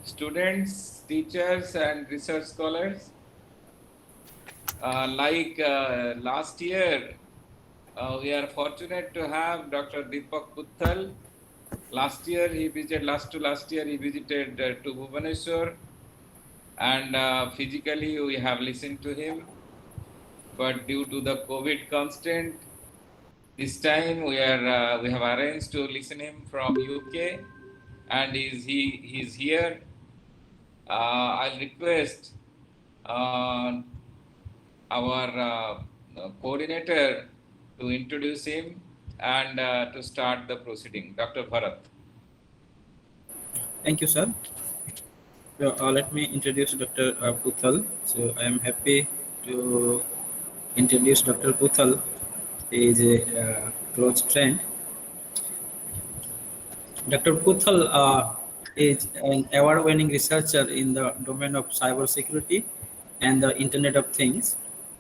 students, teachers, and research scholars. Last year, we are fortunate to have Dr. Deepak Puthal. Last year he visited to Bhubaneswar, and physically we have listened to him. But due to the COVID constant, this time we have arranged to listen him from UK, and he's here. I'll request uh, our coordinator to introduce him and to start the proceeding. Dr. Bharat. Thank you, sir. So, let me introduce Dr. Puthal. So, I am happy to introduce Dr. Puthal. He is a close friend. Dr. Puthal is an award-winning researcher in the domain of cybersecurity and the Internet of Things.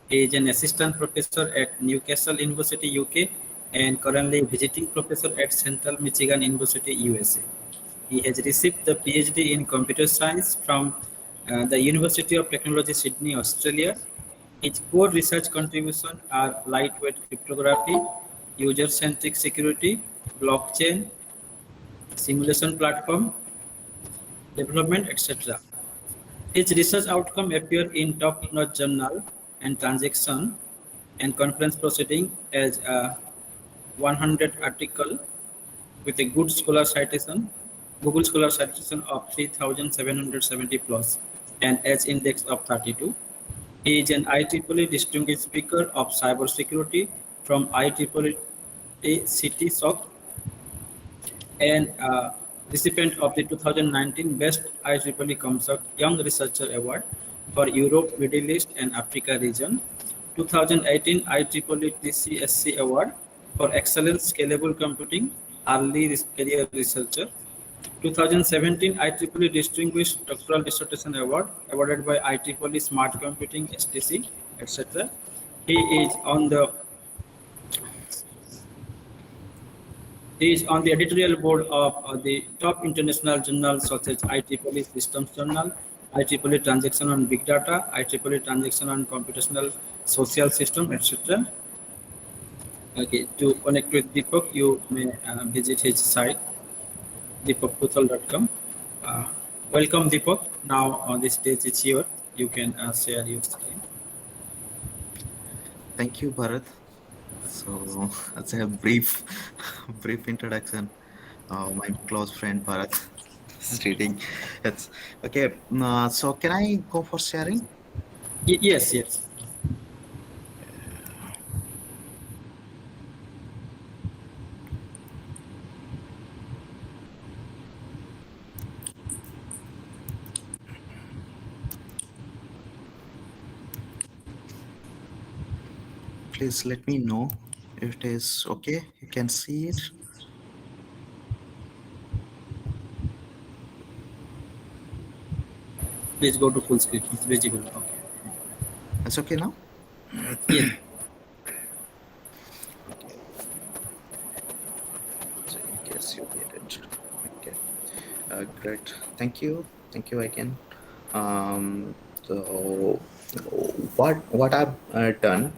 He is an assistant professor at Newcastle University, UK, and currently visiting professor at Central Michigan University, USA. He has received the PhD in computer science from the University of Technology, Sydney, Australia. His core research contributions are lightweight cryptography, user-centric security, blockchain, simulation platform development, etc. His research outcomes appear in top-notch journal and transaction and conference proceeding as a 100 article with a good scholar citation, Google Scholar citation of 3,770 plus, and Edge index of 32. He is an IEEE Distinguished Speaker of Cybersecurity from IEEE City SOC and recipient of the 2019 Best IEEE ComSoc Young Researcher Award for Europe, Middle East, and Africa region, 2018 IEEE TCSC Award for Excellence Scalable Computing, Early Career Researcher, 2017 IEEE Distinguished Doctoral Dissertation Award awarded by IEEE Smart Computing STC, etc. He is on the editorial board of the top international journals such as IEEE Systems Journal, IEEE Transaction on Big Data, IEEE Transaction on Computational Social System, etc. Okay, to connect with Deepak, you may visit his site, deepakputhal.com. Uh, Welcome, Deepak. Now, the stage is yours. You can share your screen. Thank you, Bharat. So, as a brief, brief introduction, my close friend Bharat stating, it's okay. So, can I go for sharing? Yes, yes. Please let me know if it is okay. You can see it. Please go to full screen. It's visible. Okay. It's okay now. Yes. So, in case you get it, okay. Great. Thank you again. So, what I've done.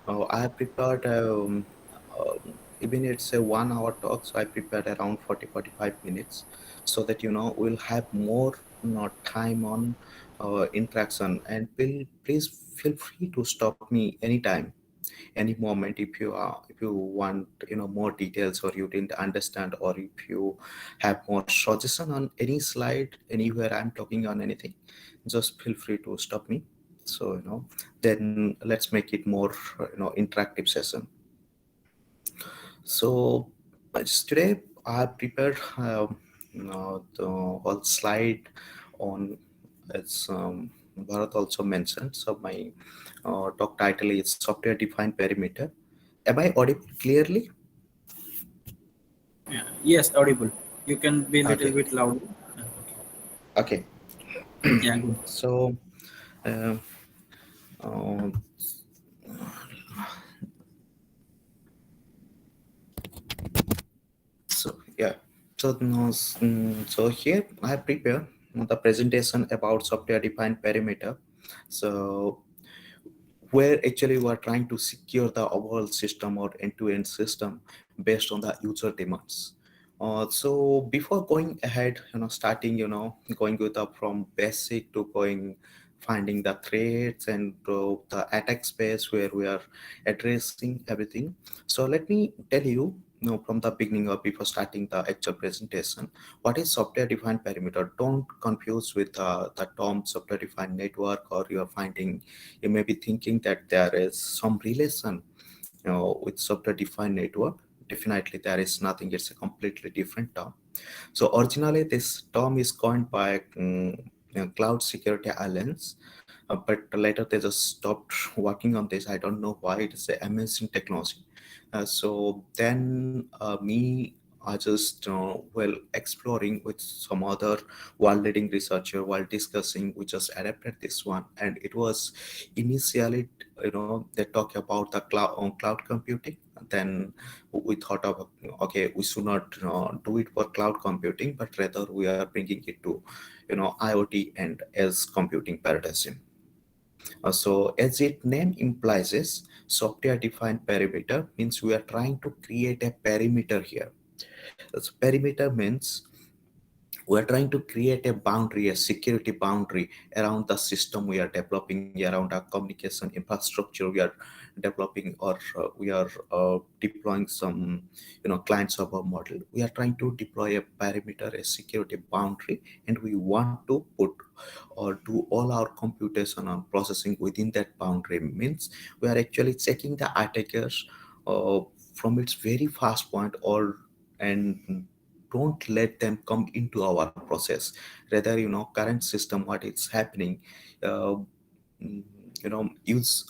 I have prepared, even it's a 1 hour talk, so I prepared around 40-45 minutes so that, we'll have more time on interaction. And please feel free to stop me anytime, any moment if you want more details, or you didn't understand, or if you have more suggestion on any slide, anywhere I'm talking on anything, just feel free to stop me. So then let's make it more interactive session. So today I prepared the whole slide on, as Bharat also mentioned. So my talk title is Software Defined Perimeter. Am I audible clearly? Yeah. Yes, audible. You can be a little Okay. bit louder. Okay. Yeah, good. So, uh, uh, so yeah. So here I prepare the presentation about software-defined perimeter. So where actually we are trying to secure the overall system or end-to-end system based on the user demands. So before going ahead, starting, going with the from basic to going finding the threats and the attack space where we are addressing everything. So let me tell you, from the beginning or before starting the actual presentation, what is software defined perimeter. Don't confuse with the term software defined network, or you're finding, you may be thinking that there is some relation, with software defined network. Definitely there is nothing. It's a completely different term. So originally this term is coined by Cloud Security Alliance, but later they just stopped working on this. I don't know why. It is an amazing technology. So then me, I just well exploring with some other world leading researcher while discussing, we just adapted this one, and it was initially, they talk about the cloud computing. Then we thought of, okay, we should not do it for cloud computing, but rather we are bringing it to IoT and as computing paradigm. So as its name implies, is software defined perimeter means we are trying to create a perimeter here. So perimeter means we're trying to create a boundary, a security boundary around the system we are developing, around our communication infrastructure we are developing, or we are deploying some client server model. We are trying to deploy a perimeter, a security boundary, and we want to put or do all our computation and processing within that boundary. Means we are actually checking the attackers uh, from its very fast point, or and don't let them come into our process. Rather, current system, what is happening, uh, use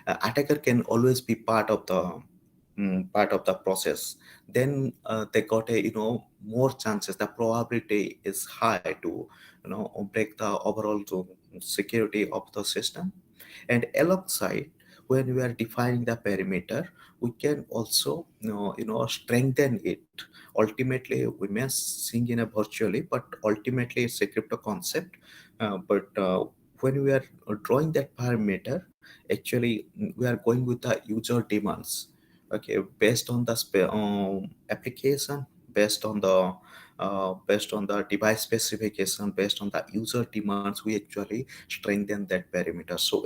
attacker can always be part of the process. Then they got a more chances, the probability is high to break the overall security of the system. And alongside, when we are defining the perimeter, we can also strengthen it. Ultimately we may sing in a virtually, but ultimately it's a crypto concept. But when we are drawing that parameter, actually we are going with the user demands. Okay, based on the application, based on the device specification, based on the user demands, we actually strengthen that parameter. So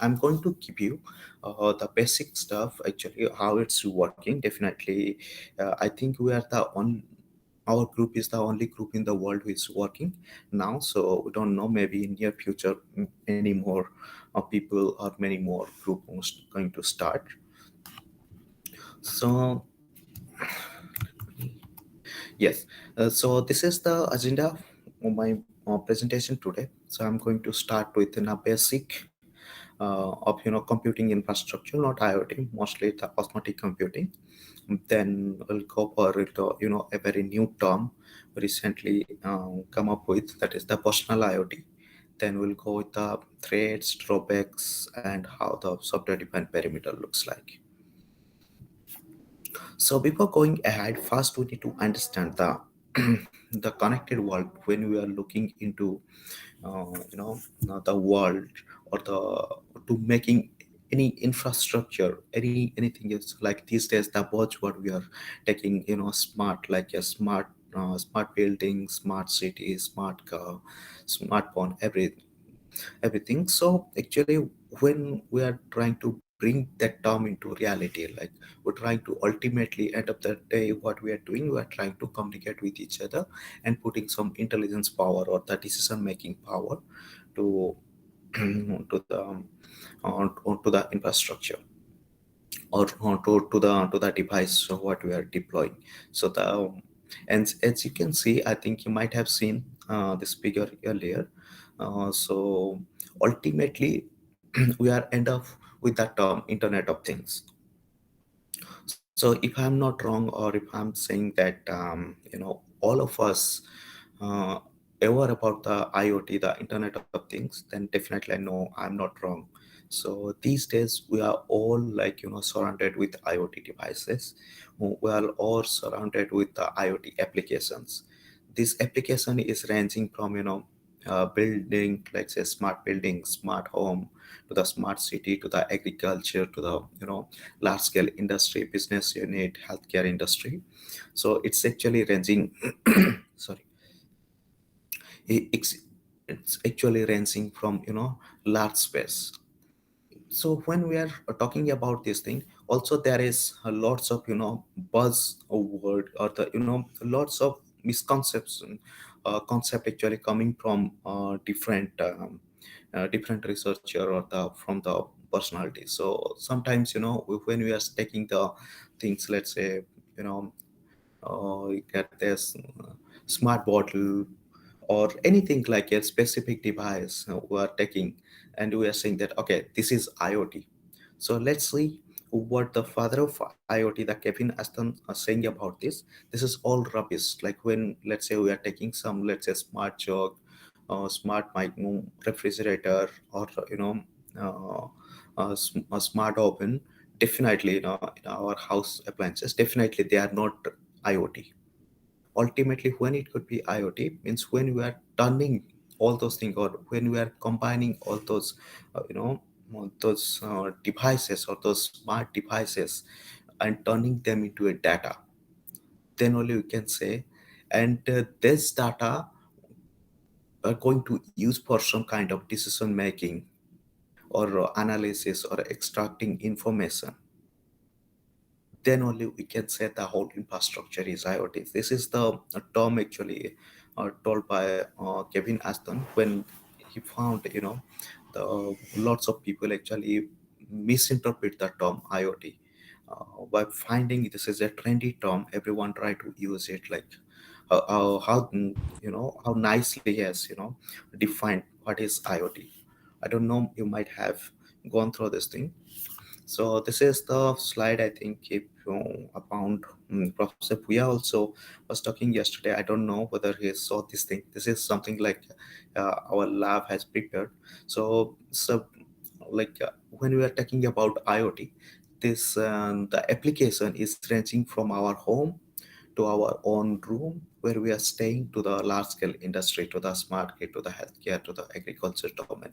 I'm going to give you the basic stuff, actually how it's working. Definitely, I think we are the on our group is the only group in the world who is working now. So we don't know, maybe in near future many more people or many more groups going to start. So yes, so this is the agenda of my presentation today. So I'm going to start with a basic of computing infrastructure, not IoT, mostly the osmotic computing. Then we'll go for it, a very new term recently come up with, that is the personal IoT. Then we'll go with the threats, drawbacks, and how the software defined perimeter looks like. So before going ahead, first we need to understand the the connected world. When we are looking into the world, or the to making any infrastructure, anything is like these days the buzzword we are taking, smart, like a smart building, smart city, smart car, smartphone, everything. So actually, when we are trying to bring that term into reality, like we're trying to ultimately, end of the day, what we are doing, we are trying to communicate with each other and putting some intelligence power or the decision making power to to the onto the infrastructure, or to the device, so what we are deploying. So and as you can see, I think you might have seen this figure earlier. So ultimately we are end up with that term internet of things. So if I'm not wrong, or if I'm saying that all of us uh, aware about the IoT, the internet of things, then definitely I know I'm not wrong. So these days we are all like surrounded with IoT devices. well all surrounded with the IoT applications. This application is ranging from building, let's say, smart building, smart home, to the smart city, to the agriculture, to the large scale industry, business unit, healthcare industry. So it's actually ranging. Sorry, it's it's actually ranging from large space. So when we are talking about this thing, also there is lots of buzz word, or the lots of misconception concept actually coming from different researcher, or the from the personality. So sometimes when we are taking the things, let's say, you know you get this smart bottle, or anything like a specific device we are taking, and we are saying that, okay, this is IoT. So let's see what the father of IoT, the Kevin Aston, are saying about this. This is all rubbish. Like when, let's say, we are taking some, let's say, smart jug, smart mic, refrigerator, or a smart oven. Definitely, in our house appliances, definitely they are not IoT. Ultimately, when it could be IoT means when we are turning all those things, or when we are combining all those devices, or those smart devices, and turning them into a data, then only we can say. And this data are going to use for some kind of decision making, or analysis, or extracting information, then only we can say the whole infrastructure is IoT. This is the term actually told by Kevin Aston, when he found, the lots of people actually misinterpret the term IoT. By finding this is a trendy term, everyone try to use it, like how nicely he has defined what is IoT. I don't know, you might have gone through this thing. So this is the slide, I think, if about Professor Puya also was talking yesterday. I don't know whether he saw this thing. This is something like our lab has prepared. So like when we are talking about IoT, this the application is ranging from our home to our own room where we are staying, to the large scale industry, to the smart grid, to the healthcare, to the agriculture domain.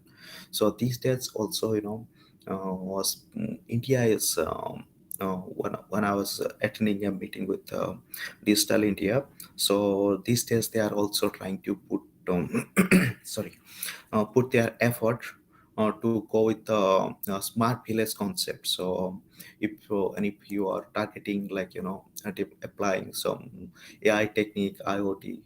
So these days also, was India is when I was attending a meeting with Digital India. So these days they are also trying to put sorry put their effort to go with the smart village concept. So if you are targeting, like applying some AI technique, IoT,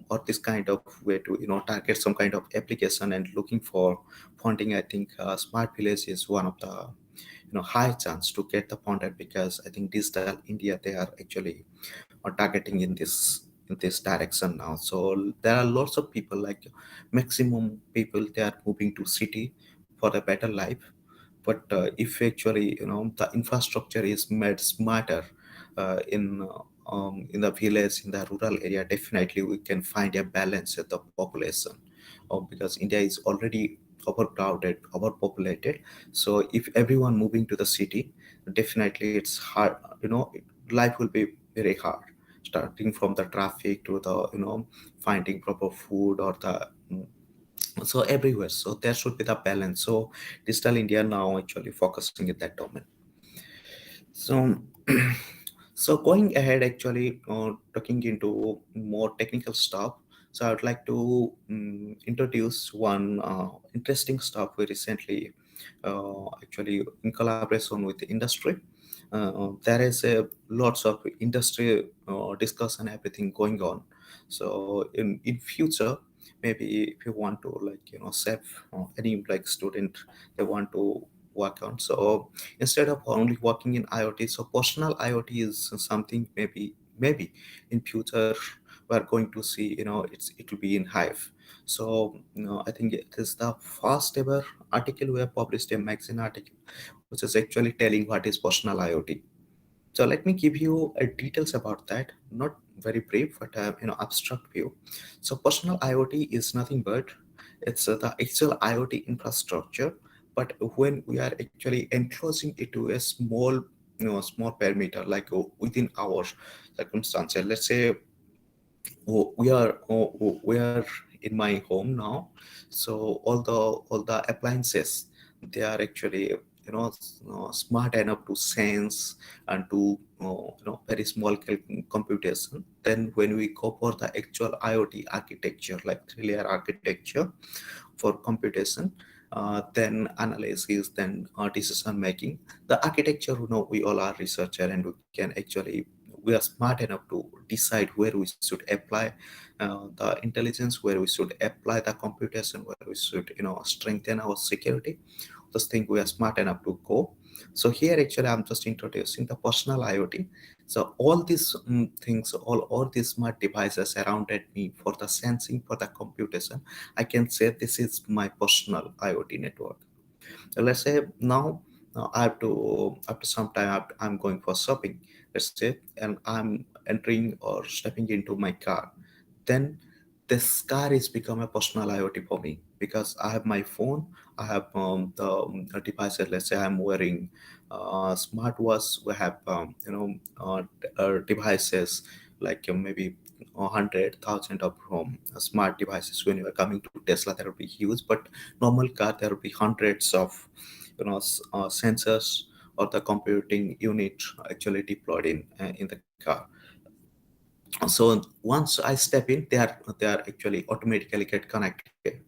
or this kind of way to target some kind of application and looking for funding, I think smart village is one of the high chance to get the funded, because I think Digital India, they are actually targeting in this direction now. So there are lots of people, like maximum people, they are moving to city for a better life. But if actually the infrastructure is made smarter in the village, in the rural area, definitely we can find a balance at the population, because India is already overcrowded, overpopulated. So if everyone moving to the city, definitely it's hard. Life will be very hard, starting from the traffic to the finding proper food, or the so everywhere. So there should be the balance. So Digital India now actually focusing in that domain. So so going ahead, actually talking into more technical stuff. So I would like to introduce one interesting stuff we recently actually in collaboration with the industry. There is a lots of industry discussion, everything going on. So in future, maybe if you want to, like save any like student, they want to work on. So instead of only working in IoT, so personal IoT is something, maybe in future we are going to see, it will be in Hive. So I think it is the first ever article we have published, a magazine article, which is actually telling what is personal IoT. So let me give you details about that, not very brief, but abstract view. So personal IoT is nothing but it's the actual IoT infrastructure, but when we are actually enclosing it to a small small parameter, like within our circumstances. Let's say we are in my home now, so all the appliances, they are actually smart enough to sense and to very small computation. Then when we go for the actual IoT architecture, like three-layer architecture for computation, then analysis, then decision making, the architecture, we all are researcher, and we can actually, we are smart enough to decide where we should apply the intelligence, where we should apply the computation, where we should strengthen our security. Those things we are smart enough to go. So here actually I'm just introducing the personal IoT. So all these things, all these smart devices surrounded me for the sensing, for the computation, I can say this is my personal IoT network. So let's say now I have to, after some time, I'm going for shopping, let's say, and I'm entering or stepping into my car. Then this car is become a personal IoT for me, because I have my phone, I have the devices. Let's say I'm wearing smartwatch. We have devices like maybe 100,000 of smart devices. When you are coming to Tesla, there will be huge, but normal car there will be hundreds of sensors or the computing unit actually deployed in the car. So once I step in, they are actually automatically get connected.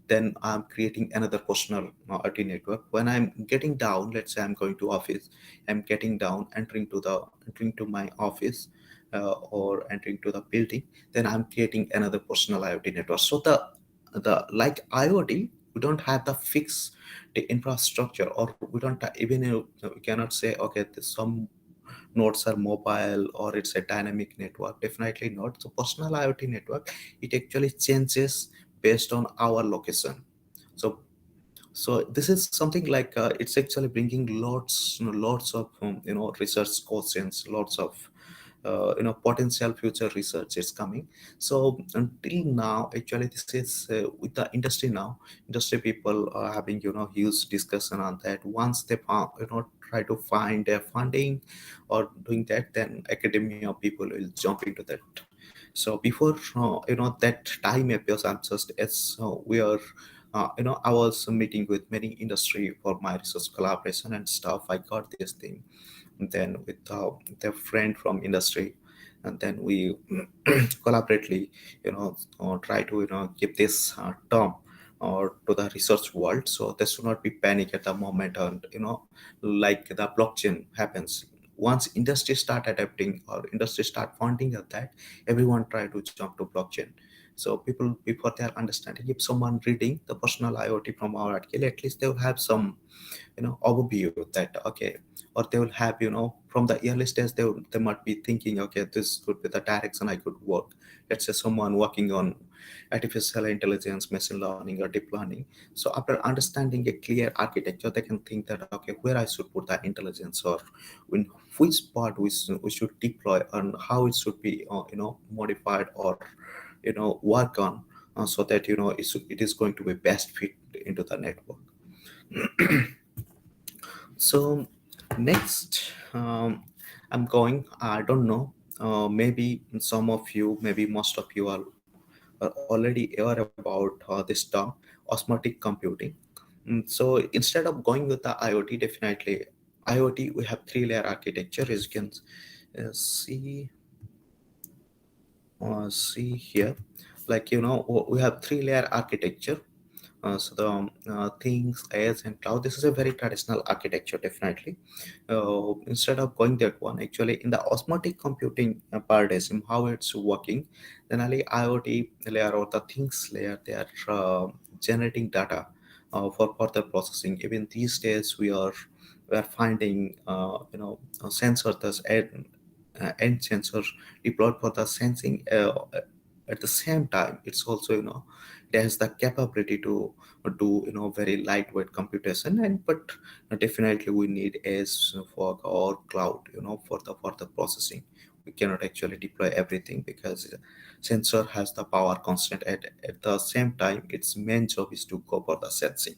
Then I'm creating another personal IT network. When I'm getting down, let's say I'm going to office, I'm getting down, entering to my office, or entering to the building, then I'm creating another personal IoT network. So the like IoT, we don't have the fixed the infrastructure, or we don't even we cannot say okay, this some nodes are mobile or it's a dynamic network. Definitely not. So personal IoT network, it actually changes based on our location. So so this is something like it's actually bringing lots of research questions, lots of potential future research is coming. So until now, actually this is with the industry now, industry people are having huge discussion on that. Once they found, try to find their funding or doing that, then academia people will jump into that. So before that time appears, I'm just as we are I was meeting with many industry for my research collaboration and stuff. I got this thing, and then with the friend from industry, and then we collaboratively try to give this term or to the research world, so there should not be panic at the moment. And like the blockchain happens, once industry start adapting or industry start funding of that, everyone try to jump to blockchain. So people, before they are understanding, if someone reading the personal IoT from our article, at least they will have some overview that okay, or they will have from the early stage, they might be thinking okay, this could be the direction I could work. Let's say someone working on artificial intelligence, machine learning, or deep learning. So after understanding a clear architecture, they can think that okay, where I should put the intelligence, or in which part we should deploy, and how it should be modified or work on, so that it is going to be best fit into the network. So next, I'm going. I don't know. Maybe some of you, maybe most of you are already aware about this term, osmotic computing. So instead of going with the IoT, definitely IoT, we have three-layer architecture. As you can see, see here, like we have three-layer architecture. So the things, edge, and cloud. This is a very traditional architecture, definitely. Instead of going that one, actually in the osmotic computing paradigm, how it's working, generally IoT layer or the things layer, they are generating data for further processing. Even these days, we are finding sensors, thus end sensor deployed for the sensing. At the same time, it's also it has the capability to do very lightweight computation. And but definitely we need edge, fog, or cloud for the processing. We cannot actually deploy everything because sensor has the power constant. At the same time, its main job is to go for the sensing.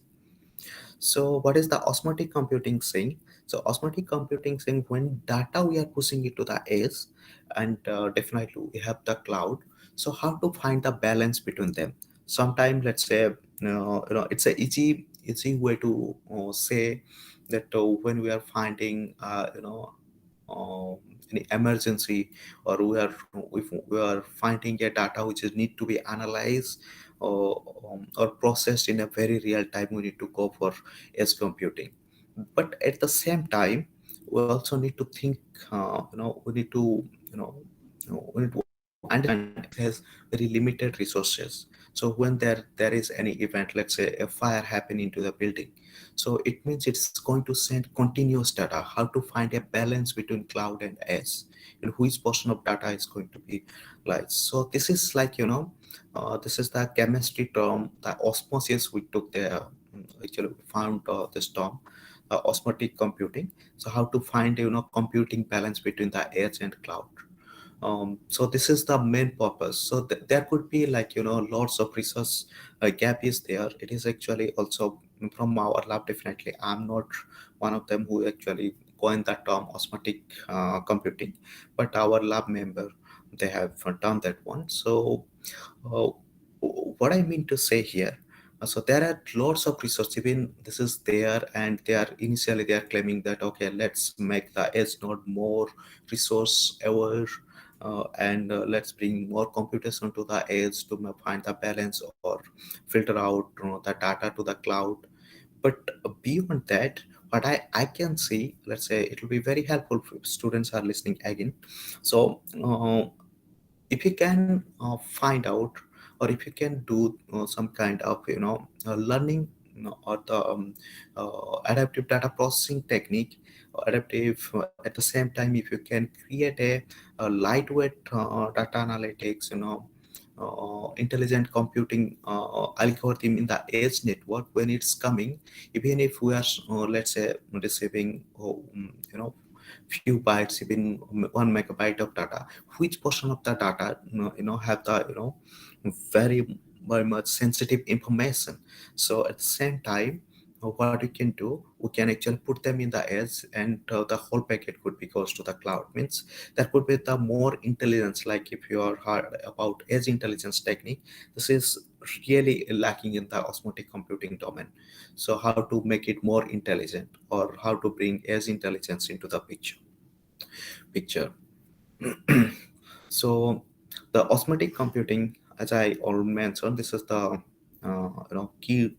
So what is the osmotic computing saying? So osmotic computing saying when data we are pushing it to the edge, and definitely we have the cloud. So how to find the balance between them? Sometimes let's say it's a easy way to say that when we are finding any emergency, or if we are finding a data which is need to be analyzed or processed in a very real time, we need to go for edge computing. But at the same time, we also need to think, we need to we need to understand edge has very limited resources. So when there is any event, let's say a fire happen into the building, so it means it's going to send continuous data. How to find a balance between cloud and edge, and which portion of data is going to be like. So this is like, this is the chemistry term, the osmosis we took there. Actually we found this term, osmotic computing. So how to find computing balance between the edge and cloud. So this is the main purpose. So there could be like lots of research gap is there. It is actually also from our lab. Definitely I'm not one of them who actually coined the term osmotic computing, but our lab member, they have done that one. So uh, what I mean to say here, so there are lots of research. Even this is there, and they are claiming that okay, let's make the edge node more resource aware, and let's bring more computation to the edge to find the balance or filter out the data to the cloud. But beyond that, what I can see, let's say it will be very helpful if students are listening again. So if you can find out, or if you can do some kind of learning, or the adaptive data processing technique, or adaptive at the same time, if you can create a lightweight data analytics, intelligent computing algorithm in the edge network when it's coming, even if we are let's say receiving few bytes, even 1 megabyte of data, which portion of the data have the very very much sensitive information. So at the same time, what we can do, we can actually put them in the edge, and the whole packet could be goes to the cloud. Means there could be the more intelligence. Like if you are heard about edge intelligence technique, this is really lacking in the osmotic computing domain. So how to make it more intelligent, or how to bring edge intelligence into the picture. So the osmotic computing, as I already mentioned, this is the key.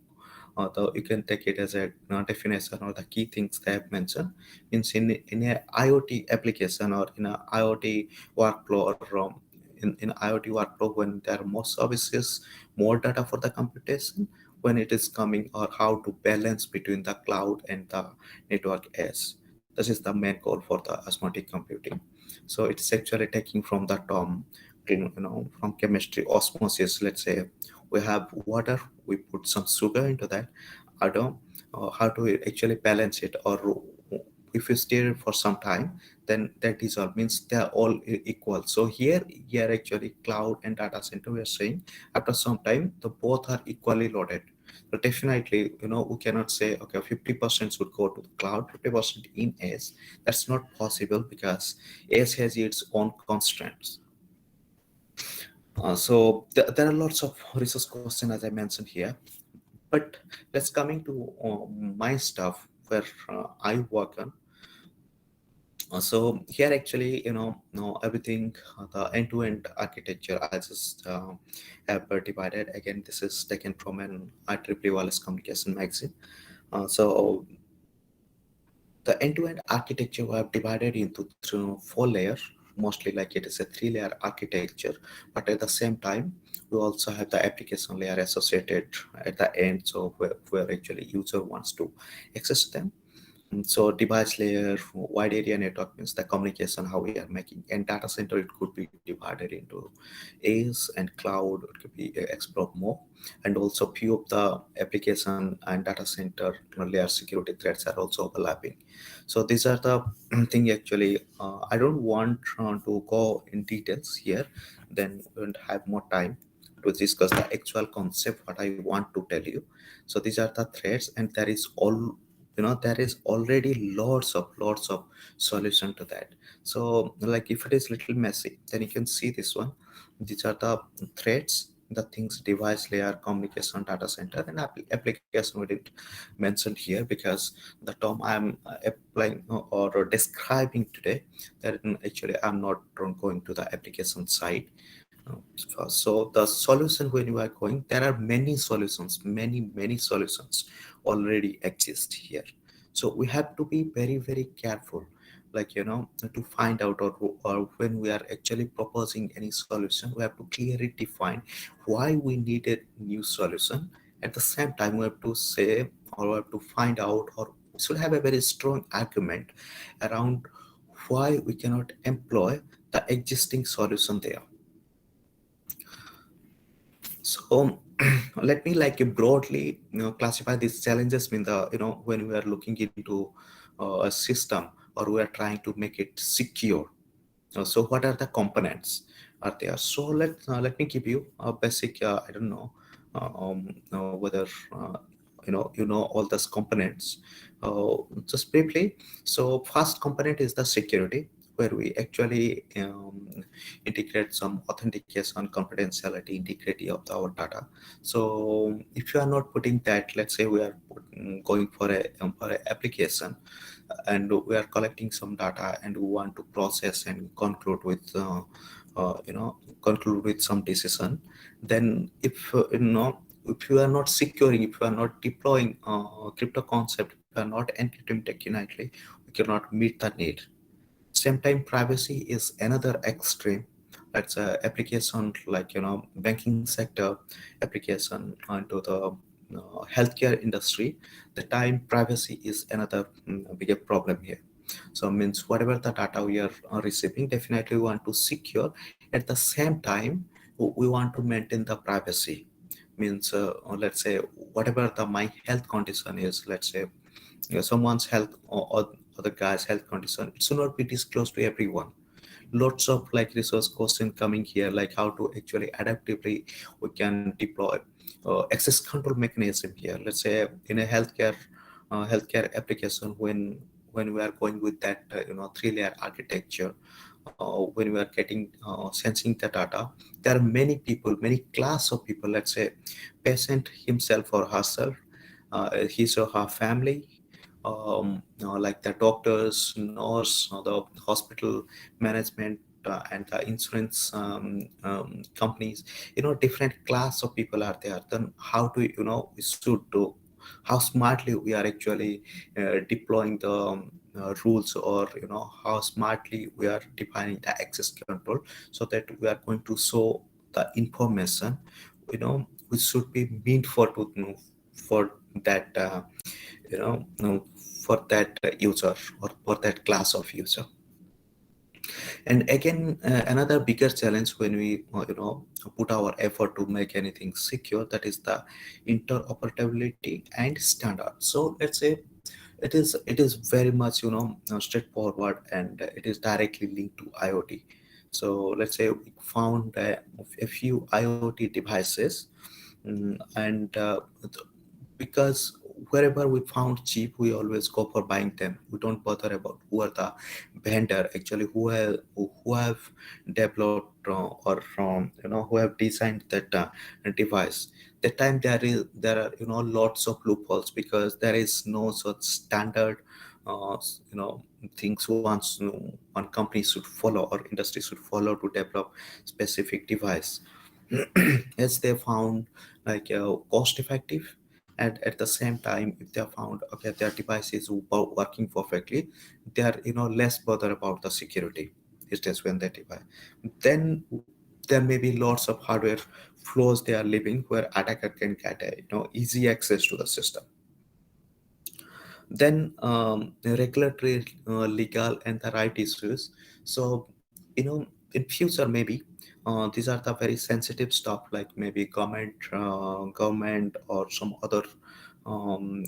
You can take it as a definition, or the key things they have mentioned. Means in a IoT application, or in a IoT workflow, or in IoT workflow, when there are more services, more data for the computation, when it is coming, or how to balance between the cloud and the network edge. This is the main goal for the osmotic computing. So it's actually taking from the term, from chemistry, osmosis. Let's say we have water, we put some sugar into that atom. How to actually balance it, or if you stir it for some time, then that dissolve, means they are all equal. So here actually cloud and data center, we are saying after some time the both are equally loaded. But definitely, we cannot say okay, 50% should go to the cloud, 50% in edge. That's not possible, because edge has its own constraints. So there are lots of research questions, as I mentioned here. But let's coming to my stuff where I work on. So here actually, everything, the end-to-end architecture, I just have divided. Again, this is taken from an IEEE Wireless Communication magazine. So the end-to-end architecture we have divided into through 4 layers, mostly like it is a 3-layer architecture. But at the same time, we also have the application layer associated at the end, so where actually user wants to access them. So device layer, wide area network, means the communication how we are making, and data center, it could be divided into AS and cloud. It could be explore more, and also few of the application and data center layer security threats are also overlapping. So these are the thing actually. I don't want to go in details here. Then we won't have more time to discuss the actual concept what I want to tell you. So these are the threads, and there is all there is already lots of solution to that. So like if it is little messy, then you can see this one. These are the threads, the things, device layer, communication, data center, and application we didn't mention here because the term I'm applying or describing today, that actually I'm not going to the application side. So the solution, when you are going, there are many solutions, many solutions already exist here. So we have to be very careful, like to find out, or when we are actually proposing any solution, we have to clearly define why we need a new solution. At the same time, we have to say, or we have to find out, or we should have a very strong argument around why we cannot employ the existing solution there. So let me like broadly classify these challenges in the when we are looking into a system, or we are trying to make it secure. So what are the components are there? So let me give you a basic. I don't know whether you know all those components. Just briefly. So first component is the security, where we actually integrate some authentication, confidentiality, integrity of our data. So if you are not putting that, let's say we are going for a application, and we are collecting some data, and we want to process and conclude with some decision. Then if you are not securing, if you are not deploying crypto concept, if you are not encrypting technically, we cannot meet the need. Same time, privacy is another extreme. That's a application like banking sector, application onto the healthcare industry. The time privacy is another bigger problem here. So means whatever the data we are receiving, definitely we want to secure. At the same time, we want to maintain the privacy. Means let's say whatever the my health condition is, let's say someone's health, or other guy's health condition, it should not be disclosed to everyone. Lots of like resource question coming here, like how to actually adaptively we can deploy access control mechanism here. Let's say in a healthcare application, when we are going with that 3-layer architecture, when we are getting sensing the data, there are many people, many class of people. Let's say patient himself or herself, his or her family, like the doctors, nurse, the hospital management, and the insurance companies. Different class of people are there. Then how do we should do, how smartly we are actually deploying the rules, or how smartly we are defining the access control, so that we are going to show the information which should be meant for for that you know no, for that user, or for that class of user. And again, another bigger challenge when we put our effort to make anything secure, that is the interoperability and standard. So let's say it is very much straightforward, and it is directly linked to IoT. So let's say we found a few IoT devices, and because wherever we found cheap, we always go for buying them. We don't bother about who are the vendor actually, who have developed or who have designed that device. That time there are lots of loopholes, because there is no such standard things one company should follow, or industry should follow to develop specific device. As they found like cost effective, and at the same time, if they are found okay, their device is working perfectly, they are less bothered about the security. It's just when they device, then there may be lots of hardware flaws they are living, where attacker can get a easy access to the system. Then regulatory, legal, and the right issues. So in future, maybe these are the very sensitive stuff, like maybe government or some other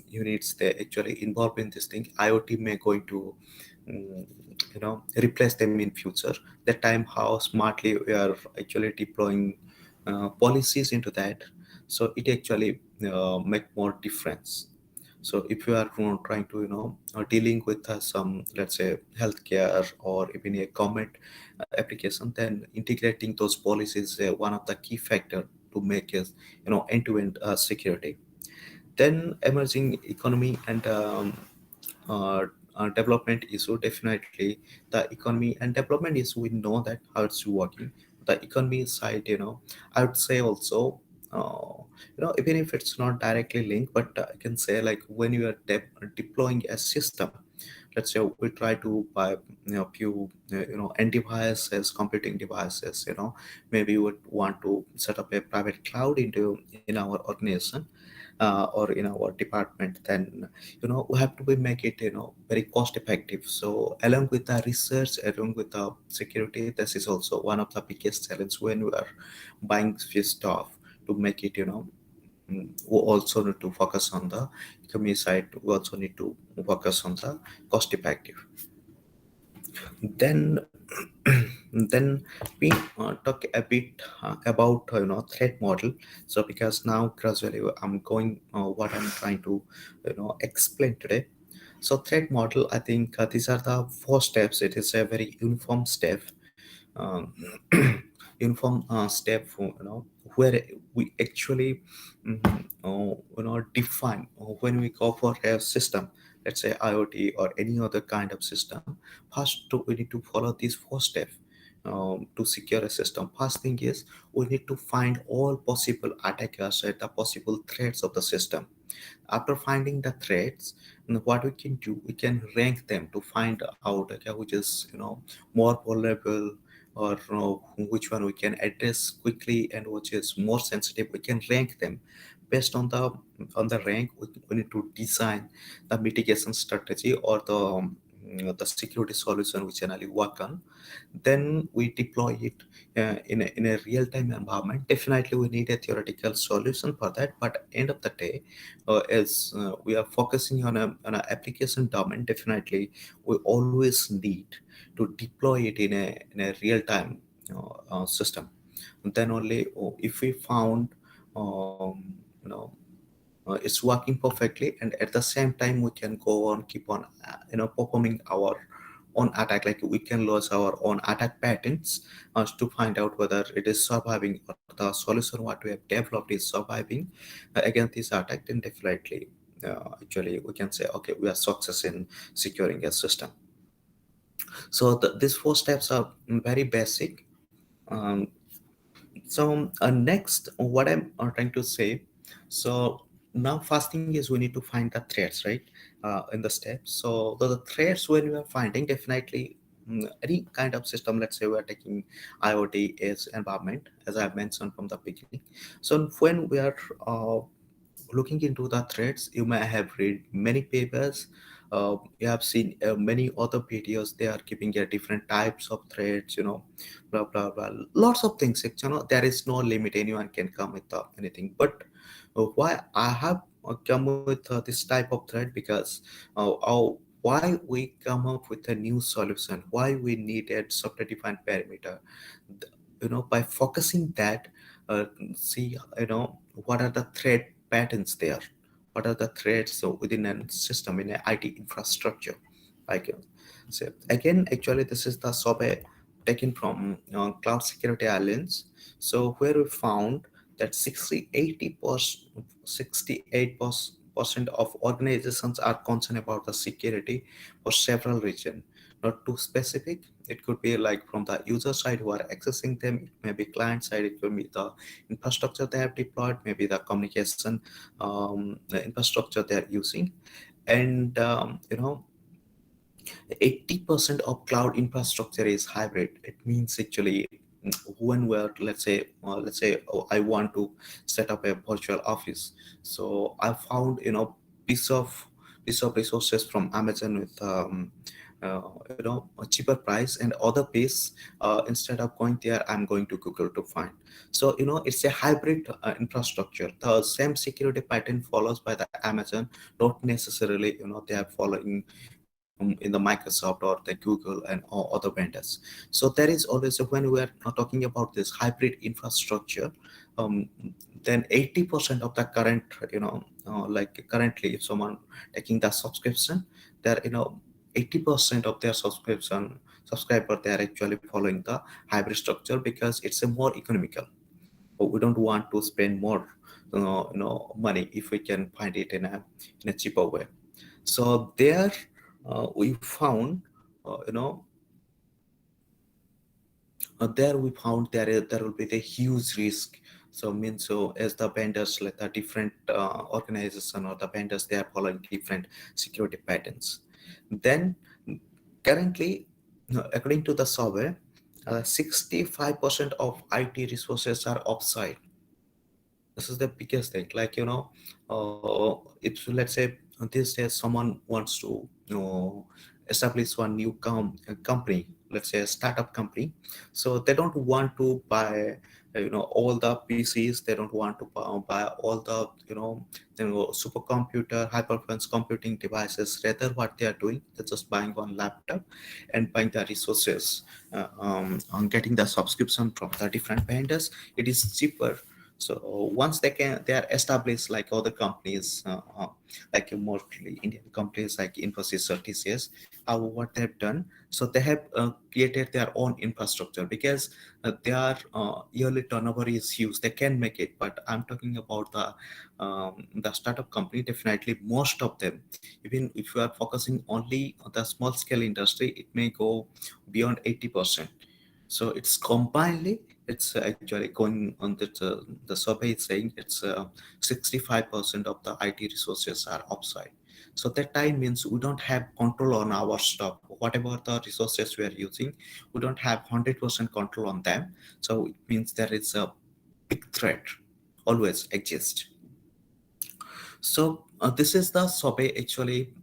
units, they actually involved in this thing. IoT may going to replace them in future. That time, how smartly we are actually deploying policies into that, so it actually make more difference. So if you are trying to dealing with some, let's say, healthcare or even a government application, then integrating those policies is one of the key factor to make it end-to-end security. Then emerging economy and uh, development issue. Definitely the economy and development is, we know that how it's working. The economy side, I would say also, even if it's not directly linked, but I can say, like, when you are deploying a system, let's say we try to buy few end devices, computing devices, maybe you would want to set up a private cloud in our organization or in our department. Then we have to be make it very cost effective. So along with the research, along with the security, this is also one of the biggest challenge when we are buying few stuff, to make it we also need to focus on the economy side. We also need to focus on the cost effective. Then then we talk a bit about threat model. So because now gradually I'm going what I'm trying to explain today. So threat model, I think these are the four steps. It is a very uniform step, um, uniform step for where we actually define when we go for a system, let's say IoT or any other kind of system. First, we need to follow these four steps to secure a system. First thing is, we need to find all possible attackers and the possible threats of the system. After finding the threats, what we can do, we can rank them to find out, okay, which is more vulnerable, or which one we can address quickly, and which is more sensitive. We can rank them. Based on the rank, we need to design the mitigation strategy, or the security solution we generally work on. Then we deploy it in a real-time environment. Definitely we need a theoretical solution for that, but end of the day, as we are focusing on an application domain, definitely we always need to deploy it in a real-time system. Then only, if we found it's working perfectly, and at the same time we can go on, keep on performing our own attack. Like, we can lose our own attack patterns to find out whether it is surviving, or the solution what we have developed is surviving against this attack. Then definitely actually we can say, okay, we are success in securing a system. So these four steps are very basic. um, so next, what I'm trying to say, so now first thing is, we need to find the threads, right, in the steps. So the threads, when we are finding, definitely any kind of system, let's say we are taking IoT as environment, as I've mentioned from the beginning. So when we are looking into the threads, you may have read many papers, you have seen many other videos. They are giving different types of threads, blah blah blah, lots of things. There is no limit, anyone can come with anything. But why I have come with this type of thread? Because why we come up with a new solution, why we needed software defined parameter. By focusing that, uh, see, what are the threat patterns there, what are the threats so within a system, in a IT infrastructure. I can say again, actually this is the survey taken from Cloud Security Alliance. So where we found that 68% of organizations are concerned about the security for several reasons, not too specific. It could be like from the user side who are accessing them, it may be client side, it will be the infrastructure they have deployed, maybe the communication the infrastructure they are using. And 80% of cloud infrastructure is hybrid. It means actually, when we're, let's say, oh, I want to set up a virtual office. So I found piece of resources from Amazon with a cheaper price, and other piece, instead of going there, I'm going to Google to find. So it's a hybrid infrastructure. The same security pattern follows by the Amazon, not necessarily they are following in the Microsoft or the Google and or other vendors. So there is always when we are talking about this hybrid infrastructure, um, then 80% of the current like currently if someone taking the subscription, they're 80% of their subscriber, they are actually following the hybrid structure because it's a more economical. But we don't want to spend more money if we can find it in a cheaper way. So there we found uh, you know there we found there will be the huge risk. So means, so as the vendors, like the different organization or the vendors, they are following different security patterns. Then currently, according to the survey, 65% of IT resources are offsite. This is the biggest thing. Like, if let's say these days someone wants to establish one new company, let's say a startup company, so they don't want to buy all the PCs. They don't want to buy all the supercomputer, high performance computing devices. Rather, what they are doing, they're just buying one laptop and buying the resources, on getting the subscription from the different vendors. It is cheaper. So once they are established like other companies, like mostly Indian companies like Infosys or TCS, what they've done, so they have created their own infrastructure because their yearly turnover is huge. They can make it, but I'm talking about the startup company. Definitely, most of them, even if you are focusing only on the small scale industry, it may go beyond 80%. So it's combinedly, it's actually going on the survey is saying it's 65% of the IT resources are offsite. So that time means we don't have control on our stuff. Whatever the resources we are using, we don't have 100% control on them. So it means there is a big threat always exist. So this is the survey actually.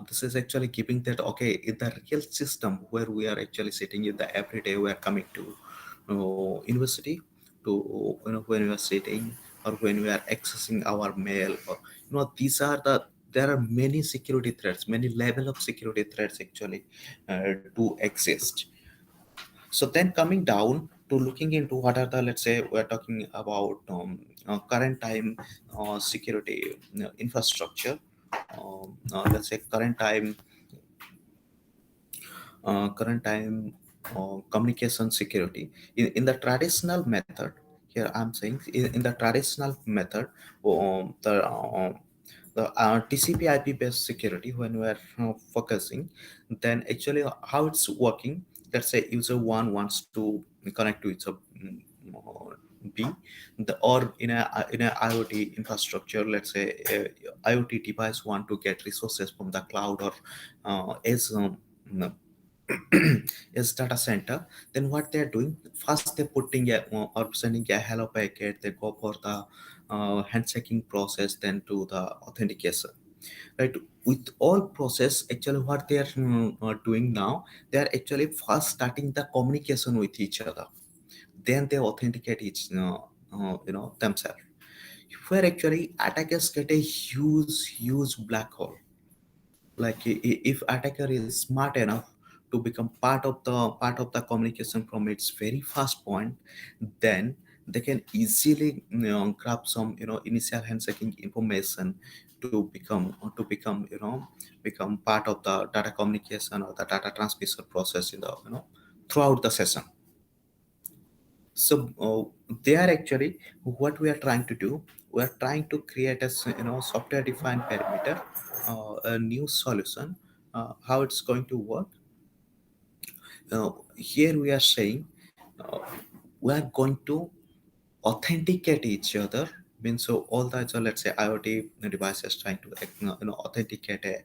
This is actually giving that, okay, in the real system where we are actually sitting in the everyday, we are coming to university, to when we are sitting or when we are accessing our mail, or these are there are many security threats, many level of security threats actually do exist. So then coming down to looking into what are the, let's say we're talking about current time security infrastructure, let's say current time communication security in the traditional method. Here I'm saying in the traditional method, the TCP IP based security, when we are focusing, then actually how it's working. Let's say user one wants to connect to user B, or in a IoT infrastructure. Let's say IoT device want to get resources from the cloud or as is data center. Then what they're doing, first they're putting or sending a hello packet. They go for the handshaking process, then to the authentication, right? With all process, actually what they are doing now, they are actually first starting the communication with each other, then they authenticate each themselves, where actually attackers get a huge black hole. Like if attacker is smart enough to become part of the communication from its very first point, then they can easily grab some initial handshaking information to become part of the data communication or the data transmission process in the throughout the session. So they are actually, what we are trying to do, we are trying to create a software defined parameter, a new solution. How it's going to work, here we are saying, uh, we are going to authenticate each other. Means, so all the, so let's say IoT devices trying to authenticate a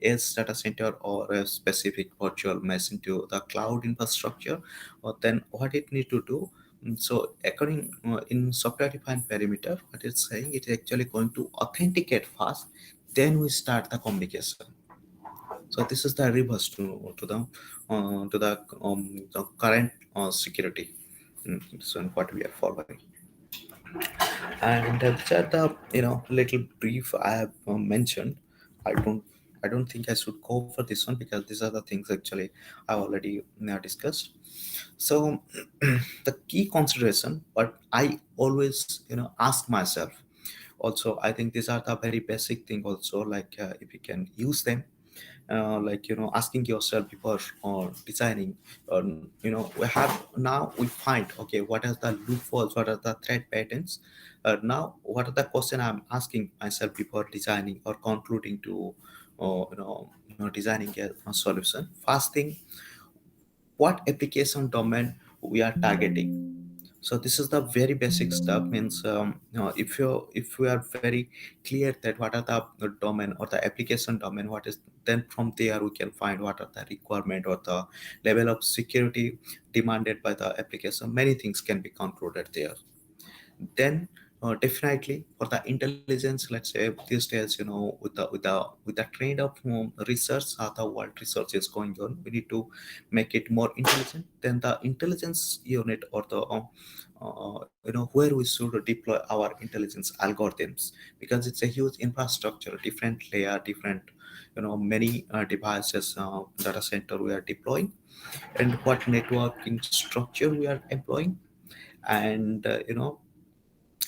edge data center or a specific virtual machine to the cloud infrastructure, or then what it need to do. So according in software defined perimeter, what it's saying, it's actually going to authenticate first, then we start the communication. So this is the reverse to the current security. So what we are following. And these are the little brief I have mentioned. I don't I don't think I should go for this one because these are the things actually I already discussed. So the key consideration, but I always ask myself, Also, I think these are the very basic thing also, like if you can use them, like asking yourself before designing, we have now we find, okay, what are the loopholes, what are the threat patterns. Now what are the question I'm asking myself before designing or concluding to designing a solution. First thing, what application domain we are targeting. So this is the very basic stuff. Means if we are very clear that what are the domain or the application domain, what is, then from there we can find what are the requirement or the level of security demanded by the application. Many things can be concluded there. Then definitely for the intelligence, let's say these days, with the trend of research, how the world research is going on, we need to make it more intelligent. Then the intelligence unit, or the where we should deploy our intelligence algorithms, because it's a huge infrastructure, different layer, different many devices, data center we are deploying, and what networking structure we are employing, and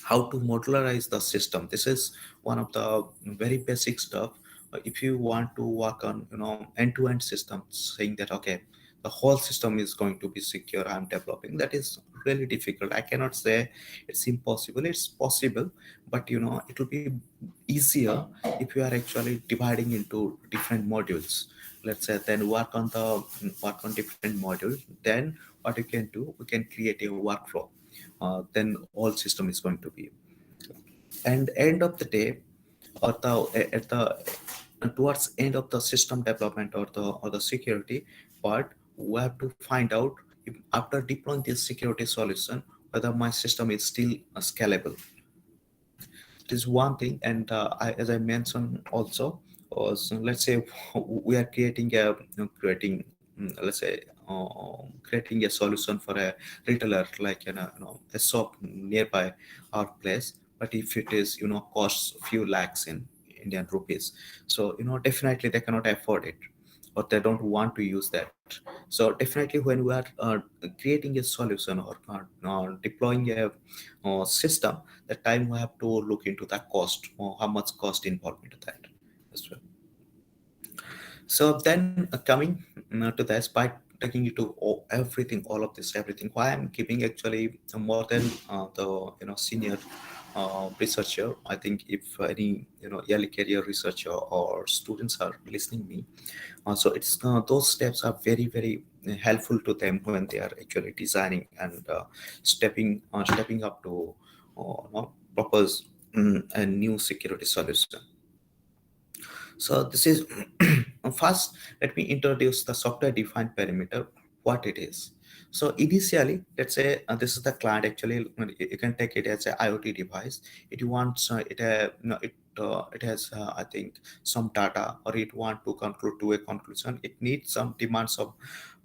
how to modularize the system. This is one of the very basic stuff. If you want to work on end-to-end systems, saying that okay, the whole system is going to be secure, I'm developing, that is really difficult. I cannot say it's impossible, it's possible, but it will be easier if you are actually dividing into different modules. Let's say then work on different modules. Then what you can do, we can create a workflow. Then whole system is going to be, and end of the day, or the at the towards end of the system development, or the security part, we have to find out if, after deploying this security solution, whether my system is still scalable. It is one thing. And as I mentioned also, so let's say we are let's say creating a solution for a retailer, like a shop nearby our place. But if it is costs few lakhs in Indian rupees, so definitely they cannot afford it, or they don't want to use that. So definitely when we are creating a solution, or deploying a system, that time we have to look into the cost, or how much cost involved into that as well. So then coming to this, by taking you to everything, all of this, everything, why I'm keeping actually more than the senior researcher. I think if any early career researcher or students are listening me, so it's those steps are very very helpful to them when they are actually designing and stepping up to propose a new security solution. So this is first, let me introduce the software defined perimeter, what it is. So initially, let's say this is the client. Actually, you can take it as an IoT device. It wants it has I think some data, or it want to conclude to a conclusion. It needs some demands of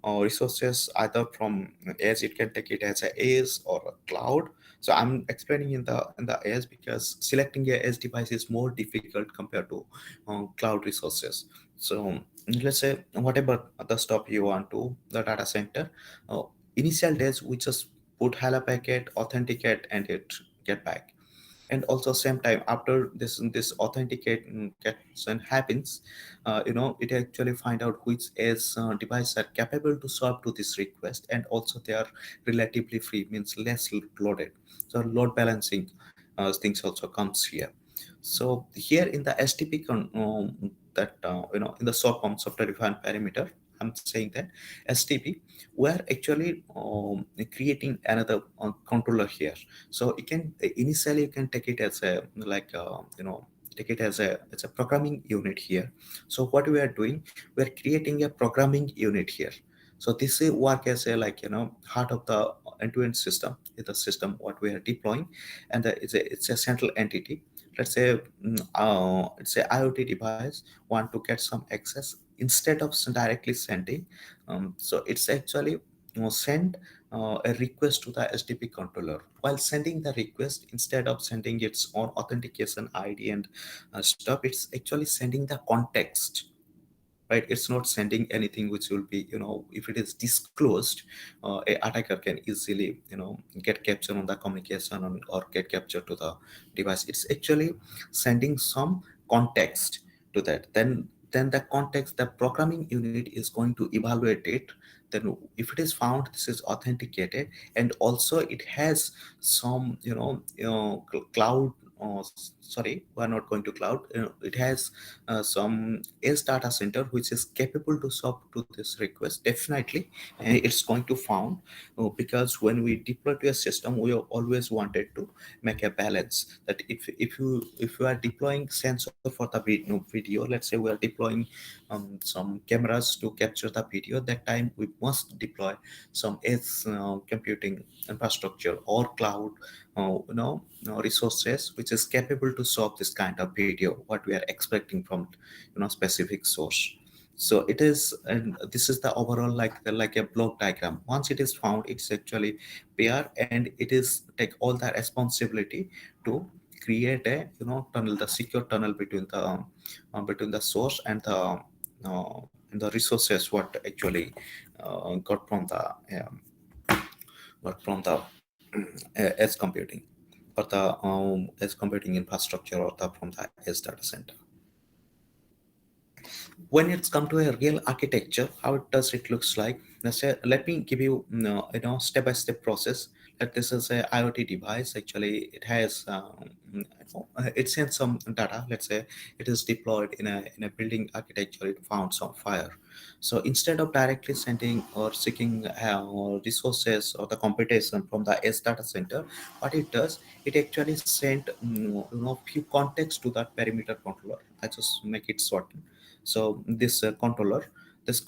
resources, either from edge. It can take it as a edge or a cloud. So I'm explaining in the edge, because selecting a edge device is more difficult compared to cloud resources. So let's say whatever the stuff you want to the data center, uh, initial days we just put hello packet, authenticate, and it get back. And also same time, after this authentication happens, it actually find out which edge device are capable to solve to this request, and also they are relatively free, means less loaded. So load balancing things also comes here. So here in the STP that in the short form, software defined perimeter, I'm saying that STP, we are actually creating another controller here. So you can initially you can take it as a like take it as a programming unit here. So what we are doing, we are creating a programming unit here. So this is work as a like heart of the end-to-end system, is the system what we are deploying. And it's a central entity. Let's say it's a IoT device want to get some access, instead of directly sending, so it's actually send a request to the HTTP controller. While sending the request, instead of sending its own authentication ID and stuff, it's actually sending the context, right? It's not sending anything which will be, if it is disclosed, a attacker can easily, get captured on the communication or get captured to the device. It's actually sending some context to that. Then the context, the programming unit is going to evaluate it. Then if it is found this is authenticated, and also it has some, cloud, sorry, we're not going to cloud, it has some edge data center which is capable to solve to this request, definitely it's going to found, because when we deploy to a system, we always wanted to make a balance that if you are deploying sensor for the video, let's say we are deploying some cameras to capture the video, that time we must deploy some edge computing infrastructure or cloud resources which is capable to solve this kind of video what we are expecting from specific source. So it is, and this is the overall like a block diagram. Once it is found, it's actually pair, and it is take all the responsibility to create a tunnel, the secure tunnel between the source and the resources what actually got from the edge computing, or the edge computing infrastructure, or the from the edge data center. When it's come to a real architecture, how it does it looks like. Let's say, let me give you, step by step process. That this is a IoT device. Actually, it has it sends some data. Let's say it is deployed in a building architecture. It found some fire. So instead of directly sending or seeking resources or the computation from the edge data center, what it does, it actually sent few context to that perimeter controller. I just make it short. So this controller, when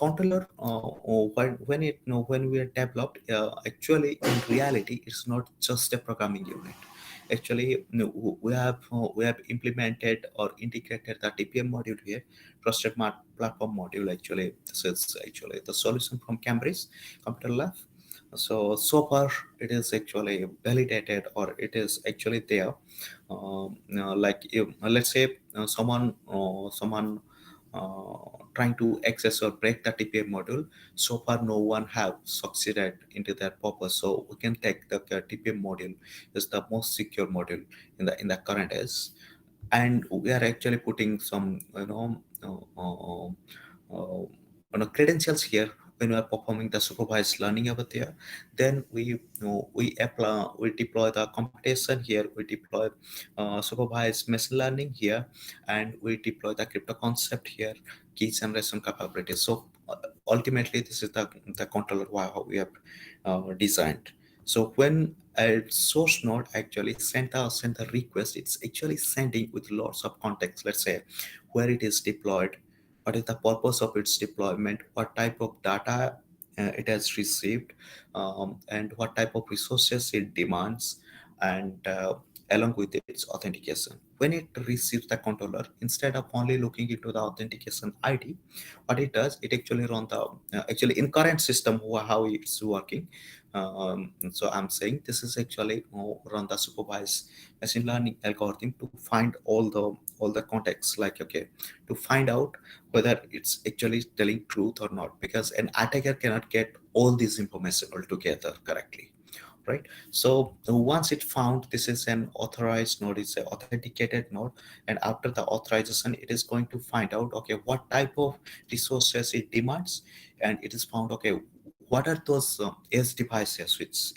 we are developed, actually in reality it's not just a programming unit. Actually, we have implemented or integrated the TPM module here, trusted platform module. Actually, this is actually the solution from Cambridge Computer Lab. So far it is actually validated, or it is actually there. Like if, let's say someone trying to access or break the TPM module. So far, no one have succeeded into that purpose. So we can take the TPM module is the most secure module in the current age, and we are actually putting some credentials here when we are performing the supervised learning over there. Then we deploy the computation here, we deploy supervised machine learning here, and we deploy the crypto concept here, key generation capabilities. So ultimately this is the controller how we have designed. So when a source node actually send the request, it's actually sending with lots of context. Let's say where it is deployed, what is the purpose of its deployment, what type of data it has received, and what type of resources it demands, and along with its authentication. When it receives the controller, instead of only looking into the authentication ID, what it does, it actually run the actually in current system how it's working. So I'm saying this is actually run the supervised machine learning algorithm to find all the context, like okay, to find out whether it's actually telling truth or not, because an attacker cannot get all this information altogether correctly, right? So once it found this is an authorized node, it's an authenticated node, and after the authorization it is going to find out okay what type of resources it demands, and it is found okay what are those edge devices which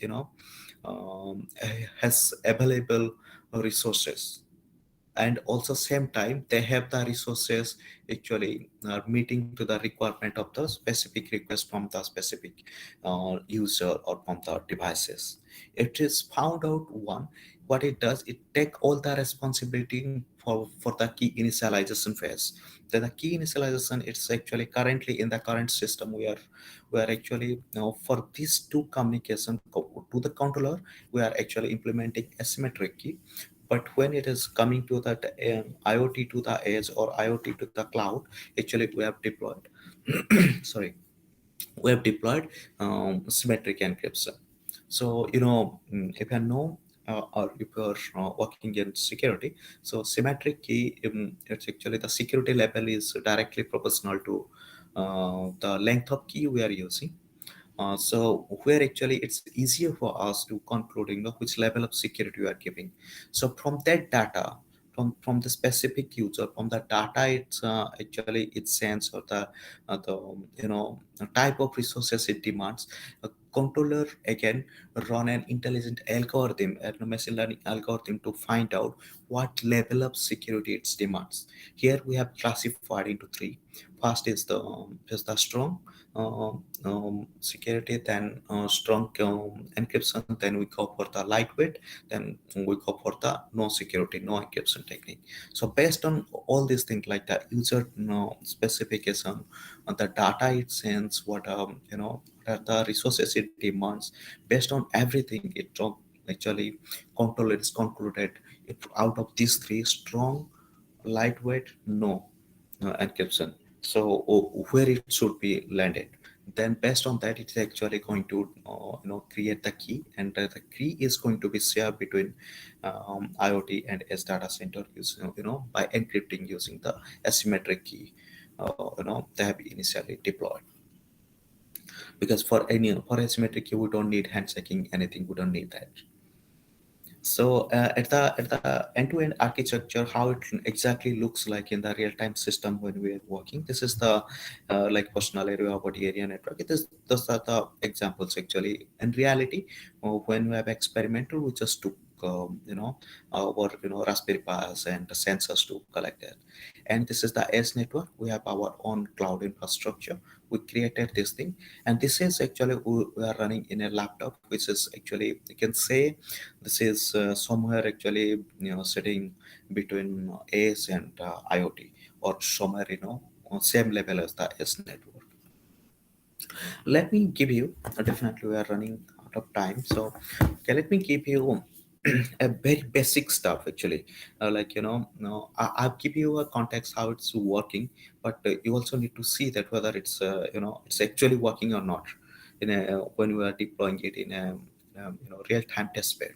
has available resources, and also same time they have the resources actually meeting to the requirement of the specific request from the specific user or from the devices. It is found out one, what it does, it take all the responsibility for the key initialization phase. Then the key initialization, it's actually currently in the current system we are actually for these two communication to the controller, we are actually implementing asymmetric key. But when it is coming to that IoT to the edge or IoT to the cloud, actually we have deployed sorry, we have deployed symmetric encryption. So if you know or if you're working in security, so symmetric key, it's actually the security level is directly proportional to the length of key we are using. So where actually it's easier for us to conclude, which level of security we are giving. So from that data, from the specific user, from the data, it's actually its sense or the type of resources it demands. A controller again run an intelligent algorithm, a machine learning algorithm to find out what level of security it demands. Here we have classified into three. First is the strong security, then strong encryption, then we go for the lightweight, then we go for the no security, no encryption technique. So based on all these things like the user specification, the data it sends, what are the resources it demands, based on everything actually control is concluded if out of these three, strong, lightweight, no encryption. So where it should be landed, then based on that it's actually going to create the key, and the key is going to be shared between IoT and S data center using by encrypting using the asymmetric key they have initially deployed. Because for asymmetric key we don't need handshaking anything, we don't need that. So at the end-to-end architecture, how it exactly looks like in the real-time system when we are working. This is the like personal area about area network. Those are the examples actually. In reality, when we have experimental, we just took our Raspberry Pis and the sensors to collect that. And this is the edge network. We have our own cloud infrastructure. We created this thing, and this is actually we are running in a laptop, which is actually you can say this is somewhere actually sitting between AS and IoT, or somewhere on same level as the S network. Let me give you definitely we are running out of time, so okay, let me give you a very basic stuff actually. Like I'll give you a context how it's working, but you also need to see that whether it's actually working or not in a when we are deploying it in a real time test bed.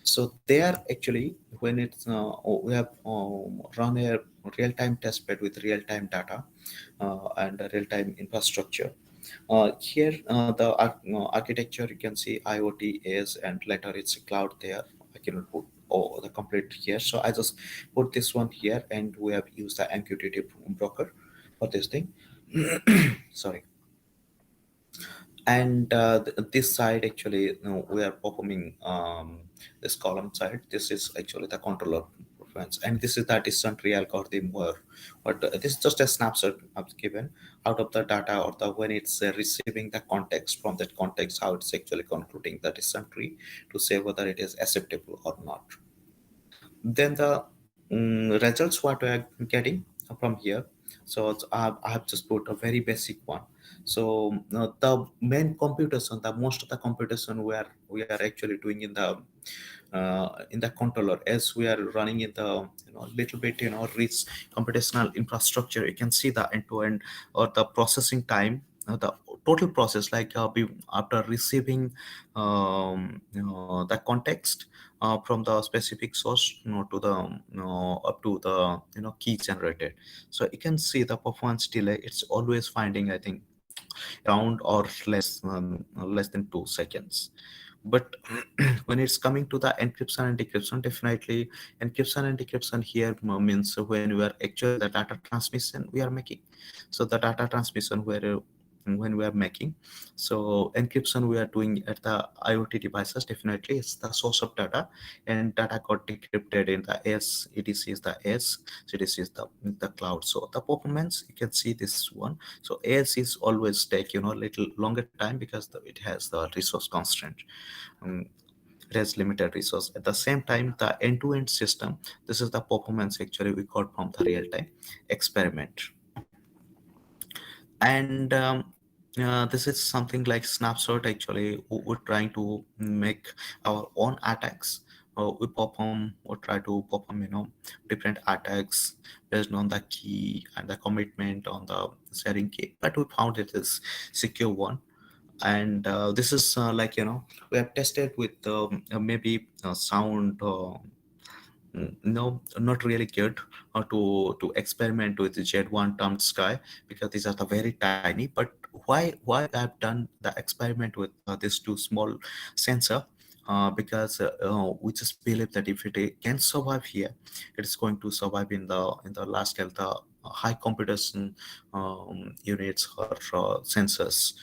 So there actually when it's we have run a real-time test bed with real-time data and a real-time infrastructure. Here the architecture you can see IoT is, and later it's a cloud there. I cannot put the complete here, so I just put this one here, and we have used the MQTT broker for this thing. Sorry. And this side actually we are performing this column side. This is actually the controller performance, and this is the distant tree algorithm where but this is just a snapshot I've given out of the data, or the when it's receiving the context, from that context how it's actually concluding the distant tree to say whether it is acceptable or not. Then the results what we are getting from here. So I have just put a very basic one. So the main computation, the most of the computation we are actually doing in the controller, as we are running in the little bit rich computational infrastructure. You can see the end to end or the processing time, the total process, like after receiving the context from the specific source to the up to the key generated. So you can see the performance delay, it's always finding, I think, around or less than 2 seconds. But when it's coming to the encryption and decryption, definitely encryption and decryption here means when we are actually the data transmission we are making. So the data transmission where when we are making, so encryption we are doing at the IoT devices, definitely it's the source of data, and data got decrypted in the S, EDC is the S, CDC is the cloud. So the performance you can see this one. So AS is always take little longer time because it has the resource constraint. um, it has limited resource. At the same time, the end-to-end system, this is the performance actually we got from the real-time experiment. And this is something like snapshot actually. We're trying to make our own attacks. We perform or try to perform different attacks based on the key and the commitment on the sharing key, but we found it is secure one. And this is like we have tested with maybe sound no, not really good to experiment with the Z1 termed sky, because these are the very tiny. But why I've done the experiment with these two small sensor, because we just believe that if it can survive here, it is going to survive in the last scale, the high computation units or sensors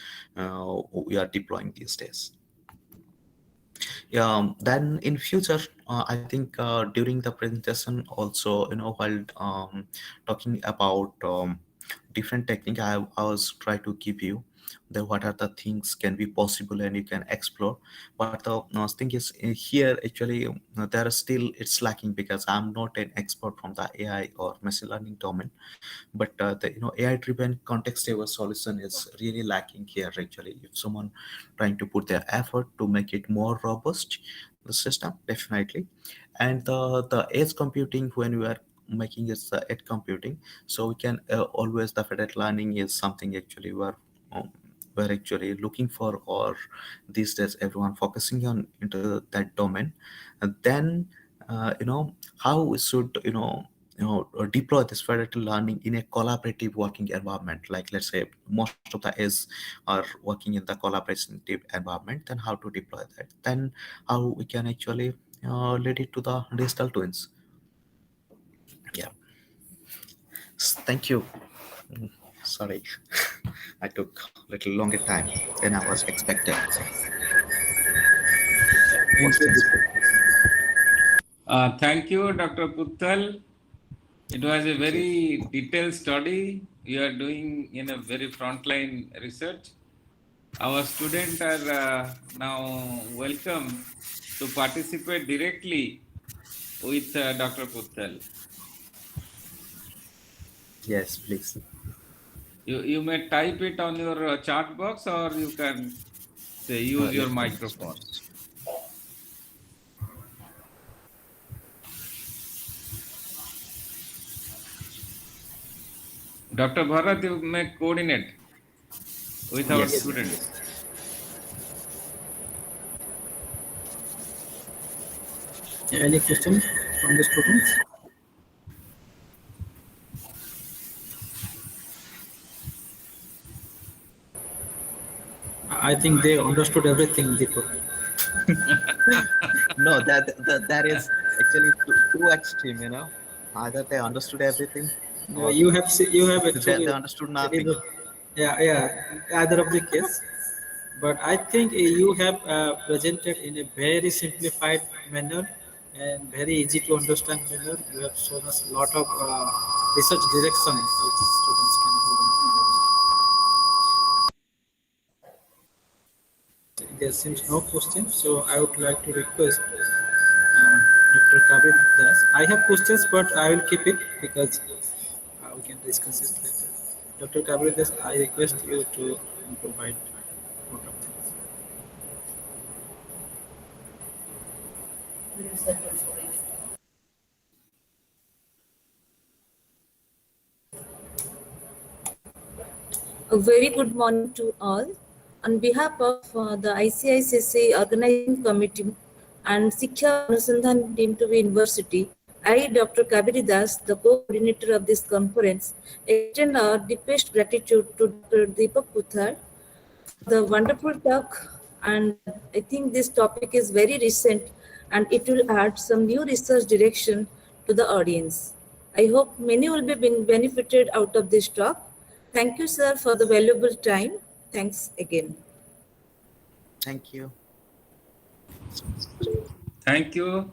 we are deploying these days. Yeah, then in future, I think during the presentation also, while talking about different technique, I was try to give you the what are the things can be possible and you can explore. But the thing is here actually there are still it's lacking, because I'm not an expert from the AI or machine learning domain. But the AI driven context aware solution is really lacking here actually. If someone trying to put their effort to make it more robust, the system definitely. And the edge computing, when we are making it the edge computing, so we can always, the federated learning is something actually um, we're actually looking for, or these days everyone focusing on into that domain. And then how we should deploy this federated learning in a collaborative working environment. Like let's say most of the is are working in the collaborative environment, then how to deploy that, then how we can actually lead it to the digital twins. Yeah. Thank you. Mm, sorry. I took a little longer time than I was expected. Thank you, Questions, Deepak. please. Thank you, Dr. Puthal. It was a Thank you. very detailed study you are doing in a very frontline research. Our students are now welcome to participate directly with Dr. Puthal. Yes, please. You may type it on your chat box, or you can say use your Let me just microphone. finish. Dr. Bharat, you may coordinate with our Yes. Yes. students. Any question from the students? I think they understood everything, Deepak. No, that is actually too extreme, Either they understood everything or You have they actually understood said nothing. yeah, either of the case. But I think you have presented in a very simplified manner and very easy to understand manner. You have shown us a lot of research direction which students can go on. There seems no question, so I would like to request Dr. Kabir Das. I have questions, but I will keep it because we can discuss it later. Dr. Kabir Das, I request you to provide lot of things. A very good morning to all. On behalf of the ICICC Organizing Committee and Sikha Anusandhan Team to University, I, Dr. Kabiri Das, the co-coordinator of this conference, extend our deepest gratitude to Dr. Deepak Puthal for the wonderful talk. And I think this topic is very recent and it will add some new research direction to the audience. I hope many will be benefited out of this talk. Thank you, sir, for the valuable time. Thanks again. Thank you. Thank you, Thank you.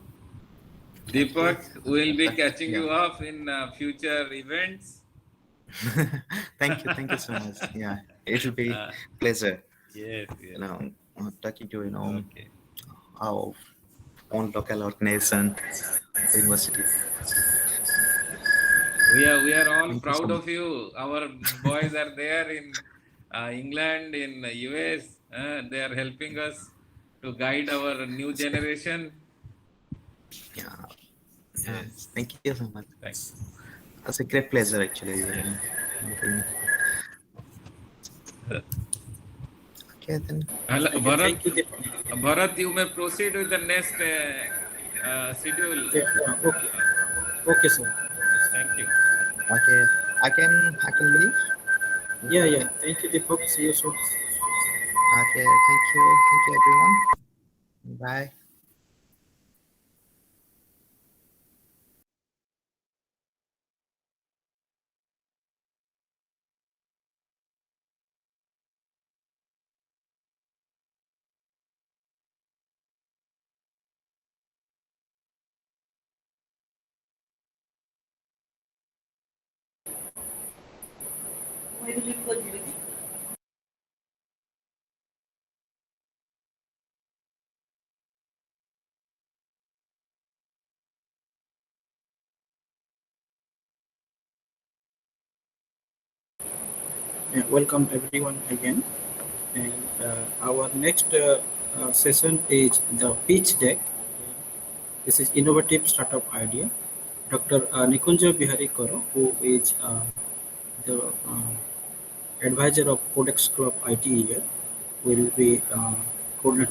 Deepak. We'll be catching Yeah. you up in future events. Thank you so much. Yeah, it'll be Uh, pleasure. yes, You yes. know, talking to Okay. our own local organization, university. We are all Thank you so proud much. of you. Our boys are there in England, in US. They are helping us to guide our new generation. Yeah, yeah. Yes. Thank you so much. Thank It's a great pleasure actually. yes. Meeting. Okay then. Hello, Okay, Bharat. thank you, Deepak. Bharat, you may proceed with the next schedule. Okay. Okay, sir. Thank you. Okay, I can leave. Yeah, yeah. Thank you, Deepak. See you soon. Okay, thank you everyone. Bye. Yeah, welcome everyone again. And our next session is the pitch deck. This is innovative startup idea. Dr. Nikunja Bihari Koro, who is the advisor of Codex Club IT here, will be coordinating